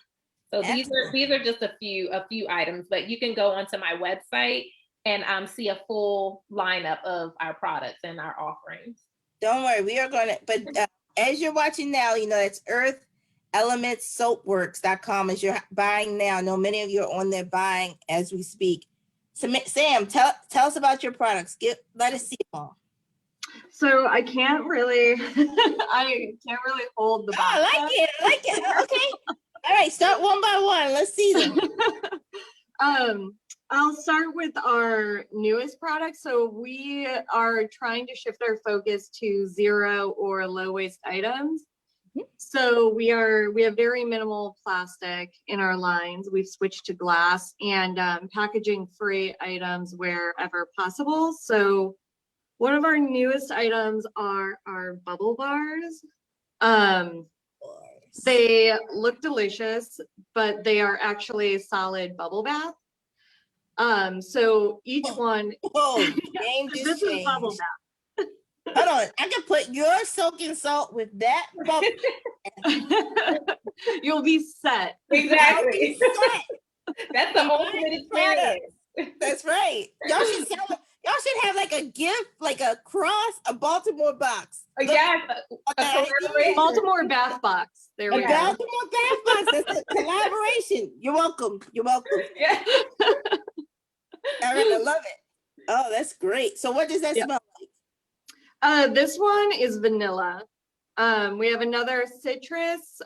So these are just a few items, but you can go onto my website and see a full lineup of our products and our offerings. Don't worry, we are going to. But as you're watching now, it's EarthElementsSoapworks.com as you're buying now. I know many of you are on there buying as we speak. Sam, tell us about your products. Let us see them all. So I can't really hold the box. I like it. Okay. All right, start one by one. Let's see them. I'll start with our newest product. So we are trying to shift our focus to 0 or low waste items. So we have very minimal plastic in our lines. We've switched to glass and packaging free items wherever possible. So one of our newest items are our bubble bars. They look delicious, but they are actually solid bubble bath. So each one, Whoa, game this just is bubble changed. bath. Hold on, I can put your soaking salt with that bubble. You'll be set. Exactly. Set. That's the ultimate experience. That's right. Y'all should have like a gift, like a cross, a Baltimore box. Look, Yes, a okay, collaboration. Baltimore bath box. There a we go. Baltimore bath box. That's a collaboration. You're welcome. You're welcome. Yeah. All right, I love it. Oh, that's great. So what does that Yeah. smell like? This one is vanilla. We have another citrus.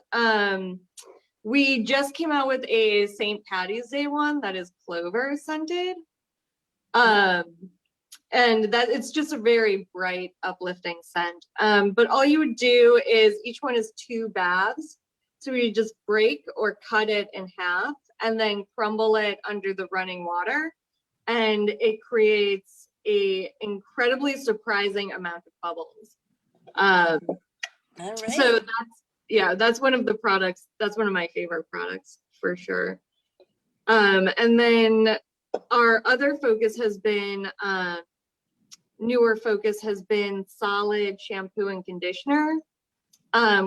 We just came out with a St. Patty's Day one that is clover scented. And that it's just a very bright, uplifting scent. But all you would do is each one is 2 baths. So you just break or cut it in half and then crumble it under the running water. And it creates a incredibly surprising amount of bubbles. All right. So that's one of the products. That's one of my favorite products for sure. And then our other focus has been, newer focus has been solid shampoo and conditioner,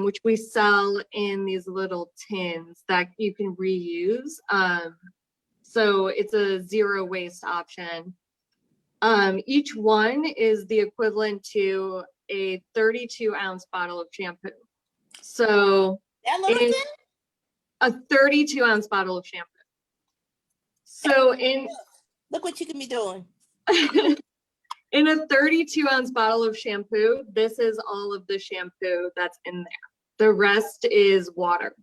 which we sell in these little tins that you can reuse. So it's a 0 waste option. Each one is the equivalent to a 32-ounce bottle of shampoo. So That little in thing? a 32-ounce bottle of shampoo. So Look what you can be doing. in a 32-ounce bottle of shampoo, this is all of the shampoo that's in there. The rest is water.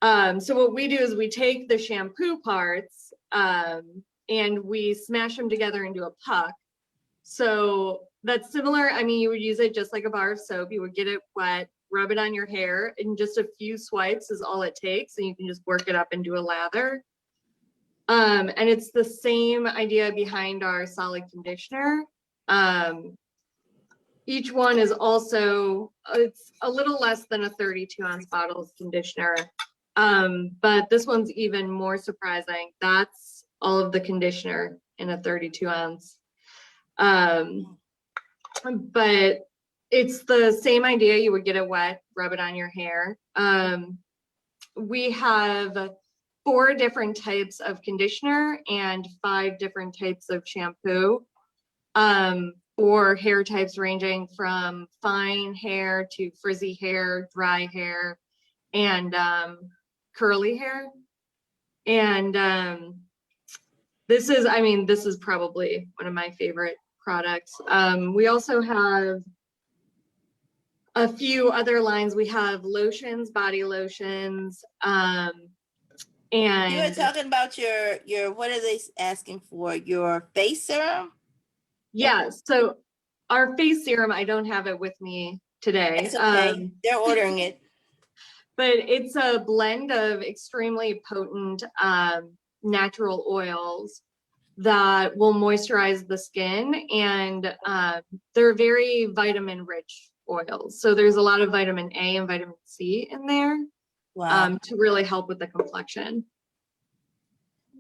So what we do is we take the shampoo parts and we smash them together into a puck. So that's similar. I mean, you would use it just like a bar of soap. You would get it wet, rub it on your hair, and just a few swipes is all it takes. And you can just work it up into a lather. And it's the same idea behind our solid conditioner. Each one is also, it's a little less than a 32-ounce bottle of conditioner. But this one's even more surprising. That's all of the conditioner in a 32-ounce. But it's the same idea. You would get it wet, rub it on your hair. We have 4 different types of conditioner and 5 different types of shampoo, for hair types ranging from fine hair to frizzy hair, dry hair, and curly hair. And this is probably one of my favorite products. We also have a few other lines. We have lotions, body lotions, and You were talking about your what are they asking for? Your face serum? yeah, so our face serum, I don't have it with me today. It's okay. They're ordering it. But it's a blend of extremely potent natural oils that will moisturize the skin, and they're very vitamin rich oils. So there's a lot of vitamin A and vitamin C in there. Wow. To really help with the complexion.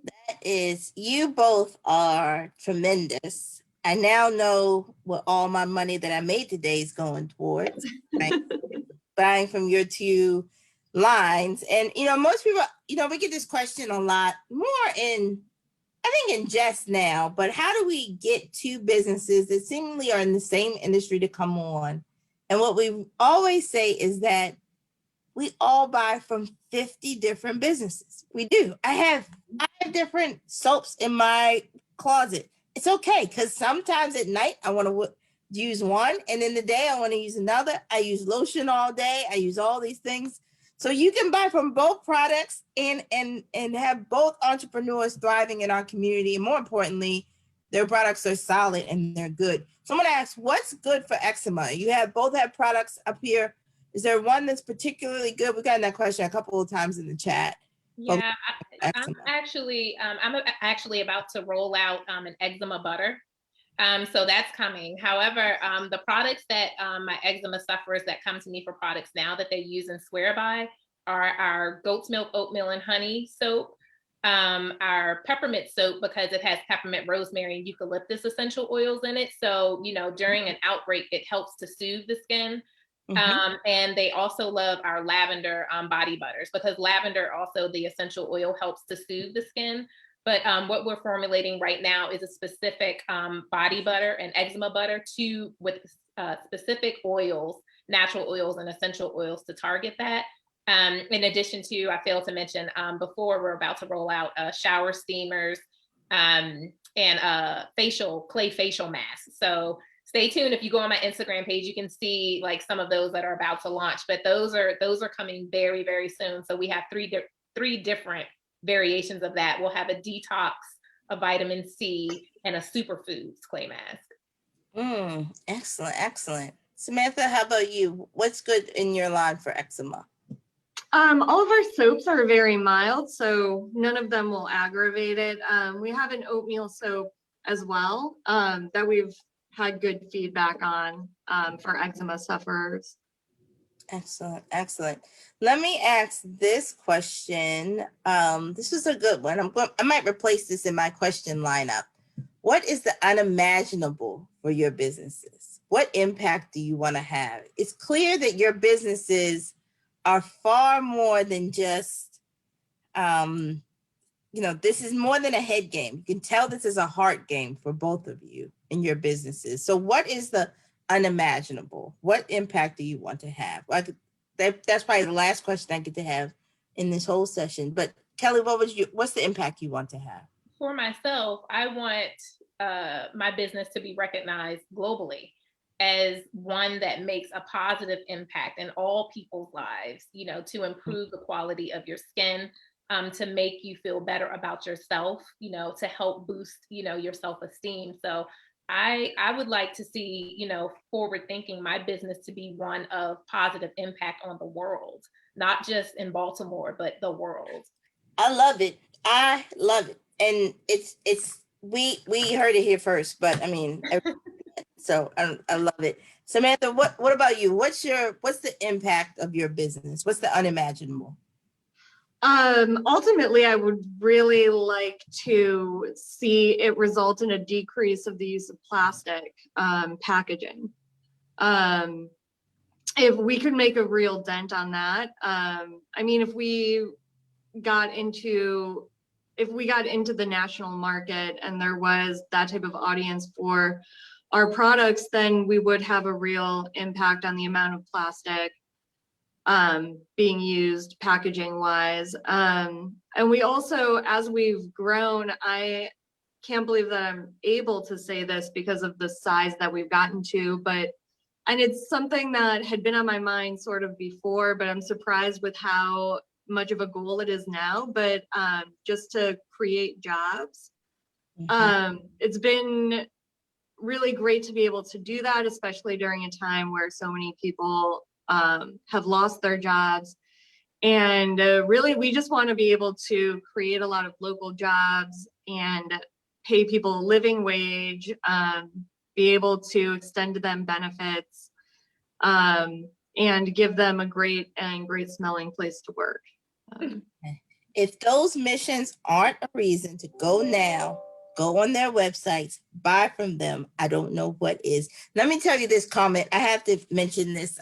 That is, you both are tremendous. I now know what all my money that I made today is going towards, right? Buying from your 2 lines. And, most people, we get this question a lot more in jest now, but how do we get 2 businesses that seemingly are in the same industry to come on? And what we always say is that we all buy from 50 different businesses. We do. I have different soaps in my closet. It's okay, because sometimes at night I want to use one, and in the day I want to use another. I use lotion all day. I use all these things. So you can buy from both products and have both entrepreneurs thriving in our community. And more importantly, their products are solid and they're good. So I'm going to ask, what's good for eczema? You both have products up here. Is there one that's particularly good? We got that question a couple of times in the chat. Yeah, I'm actually about to roll out an eczema butter. So that's coming. However, the products that my eczema sufferers that come to me for products now that they use and swear by are our goat's milk, oatmeal, and honey soap. our peppermint soap because it has peppermint, rosemary, and eucalyptus essential oils in it. So, during an outbreak, it helps to soothe the skin. And they also love our lavender body butters because lavender, also the essential oil, helps to soothe the skin. But what we're formulating right now is a specific body butter and eczema butter with specific oils, natural oils and essential oils to target that. In addition to, I failed to mention before, we're about to roll out shower steamers and clay facial masks. So stay tuned. If you go on my Instagram page, you can see like some of those that are about to launch, but those are coming very, very soon. So we have three different variations of that. We'll have a detox, a vitamin C, and a superfoods clay mask. Excellent, excellent. Samantha, how about you? What's good in your line for eczema? All of our soaps are very mild, so none of them will aggravate it. We have an oatmeal soap as well that we've had good feedback on for eczema sufferers. Excellent, excellent. Let me ask this question. This is a good one. I might replace this in my question lineup. What is the unimaginable for your businesses? What impact do you want to have? It's clear that your businesses are far more than just, this is more than a head game. You can tell this is a heart game for both of you in your businesses. So what is the unimaginable? What impact do you want to have? That's probably the last question I get to have in this whole session. But Kellie, what's the impact you want to have? For myself, I want my business to be recognized globally as one that makes a positive impact in all people's lives, to improve the quality of your skin, to make you feel better about yourself, to help boost, your self-esteem. So I would like to see, forward thinking, my business to be one of positive impact on the world, not just in Baltimore, but the world. I love it. I love it. And we heard it here first, but I mean, so I love it. Samantha, what about you? What's the impact of your business? What's the unimaginable? Ultimately, I would really like to see it result in a decrease of the use of plastic packaging. If we could make a real dent on that, if we got into the national market and there was that type of audience for our products, then we would have a real impact on the amount of plastic being used packaging wise. And we also, as we've grown, I can't believe that I'm able to say this because of the size that we've gotten to, and it's something that had been on my mind sort of before, but I'm surprised with how much of a goal it is now, but just to create jobs. It's been really great to be able to do that, especially during a time where so many people have lost their jobs. And really, we just want to be able to create a lot of local jobs and pay people a living wage, be able to extend them benefits, and give them a great smelling place to work. If those missions aren't a reason to go now, go on their websites, buy from them, I don't know what is. Let me tell you this comment. I have to mention this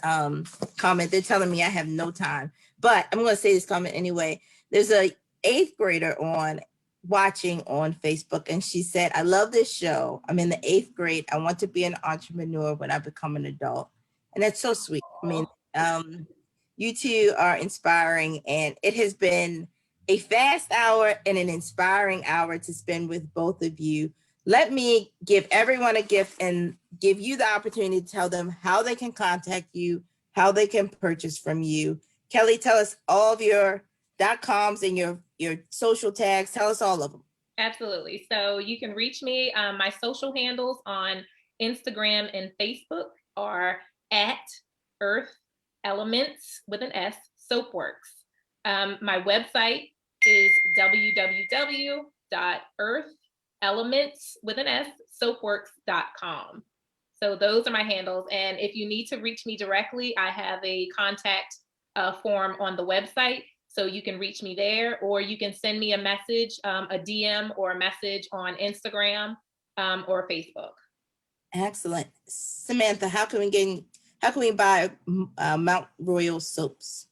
comment. They're telling me I have no time, but I'm going to say this comment anyway. There's a 8th grader watching on Facebook, and she said, I love this show. I'm in the 8th grade. I want to be an entrepreneur when I become an adult. And that's so sweet. I mean, you two are inspiring, and it has been a fast hour and an inspiring hour to spend with both of you. Let me give everyone a gift and give you the opportunity to tell them how they can contact you, how they can purchase from you. Kellie, tell us all of your .coms and your social tags. Tell us all of them. Absolutely. So you can reach me. My social handles on Instagram and Facebook are at Earth Elements with an S Soapworks. My website is www.earthelements.soapworks.com. So those are my handles. And if you need to reach me directly, I have a contact form on the website. So you can reach me there, or you can send me a message, a DM or a message on Instagram or Facebook. Excellent. Samantha, how can we buy Mount Royal soaps?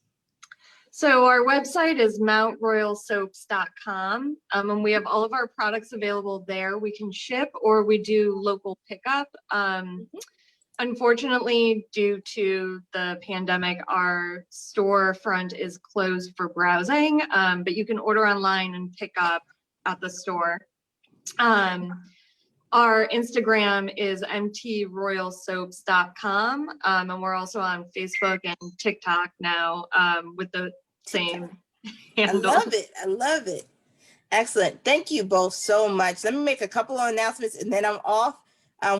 So our website is mountroyalsoaps.com, and we have all of our products available there. We can ship or we do local pickup. Unfortunately, due to the pandemic, our storefront is closed for browsing, but you can order online and pick up at the store. Our Instagram is mtroyalsoaps.com, and we're also on Facebook and TikTok now with the same handle. I love it. I love it. Excellent. Thank you both so much. Let me make a couple of announcements and then I'm off.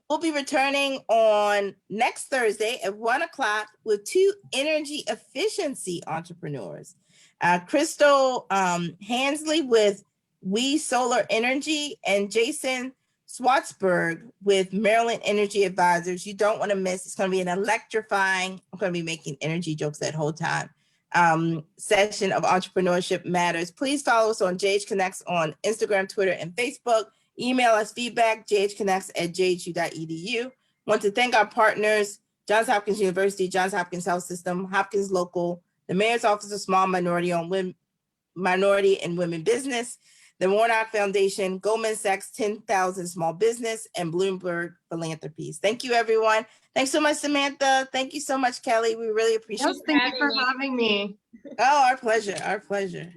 We'll be returning on next Thursday at 1 o'clock with 2 energy efficiency entrepreneurs. Crystal Hansley with We Solar Energy and Jason Swartzberg with Maryland Energy Advisors. You don't want to miss. It's going to be an electrifying, I'm going to be making energy jokes that whole time, session of Entrepreneurship Matters. Please follow us on JH Connects on Instagram, Twitter, and Facebook. Email us feedback, jhconnects@jhu.edu. Want to thank our partners, Johns Hopkins University, Johns Hopkins Health System, Hopkins Local, the Mayor's Office of Small Minority and Women Business, the Warnock Foundation, Goldman Sachs 10,000 Small Business, and Bloomberg Philanthropies. Thank you, everyone. Thanks so much, Samantha. Thank you so much, Kelly. We really appreciate it. Thank you for having me. Oh, our pleasure. Our pleasure.